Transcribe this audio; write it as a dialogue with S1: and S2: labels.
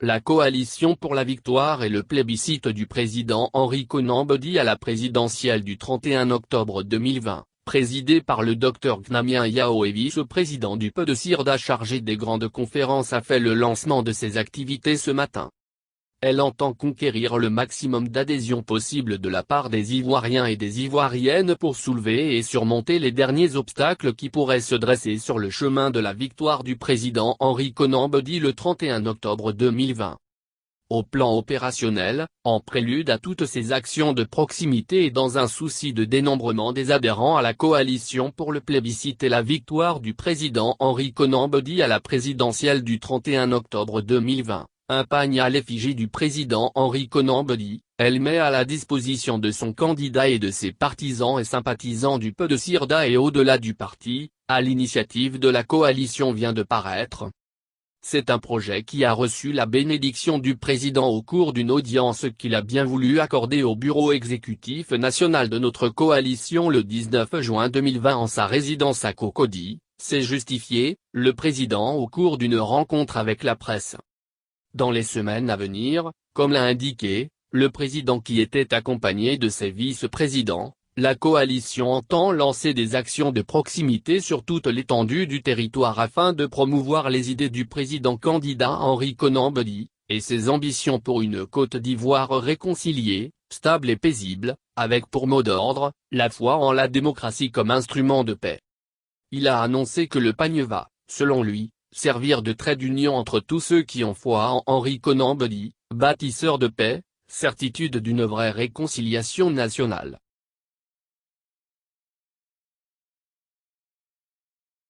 S1: La coalition pour la victoire et le plébiscite du président Henri Konan Bédié à la présidentielle du 31 octobre 2020, présidée par le Dr Gnamien Yao et vice-président du PDCIRDA chargé des grandes conférences, a fait le lancement de ses activités ce matin. Elle entend conquérir le maximum d'adhésion possible de la part des Ivoiriens et des Ivoiriennes pour soulever et surmonter les derniers obstacles qui pourraient se dresser sur le chemin de la victoire du président Henri Konan Bédié le 31 octobre 2020. Au plan opérationnel, en prélude à toutes ces actions de proximité et dans un souci de dénombrement des adhérents à la coalition pour le plébiscite et la victoire du président Henri Konan Bédié à la présidentielle du 31 octobre 2020. Un pagne à l'effigie du président Henri Konan Bédié, elle met à la disposition de son candidat et de ses partisans et sympathisants du PDCIRDA et au-delà du parti, à l'initiative de la coalition vient de paraître. C'est un projet qui a reçu la bénédiction du président au cours d'une audience qu'il a bien voulu accorder au bureau exécutif national de notre coalition le 19 juin 2020 en sa résidence à Cocody, s'est justifié, le président au cours d'une rencontre avec la presse. Dans les semaines à venir, comme l'a indiqué, le président qui était accompagné de ses vice-présidents, la coalition entend lancer des actions de proximité sur toute l'étendue du territoire afin de promouvoir les idées du président candidat Henri Konan Bédié, et ses ambitions pour une Côte d'Ivoire réconciliée, stable et paisible, avec pour mot d'ordre, la foi en la démocratie comme instrument de paix. Il a annoncé que le pagne va, selon lui, servir de trait d'union entre tous ceux qui ont foi en Henri Konan Bédié, bâtisseur de paix, certitude d'une vraie réconciliation nationale.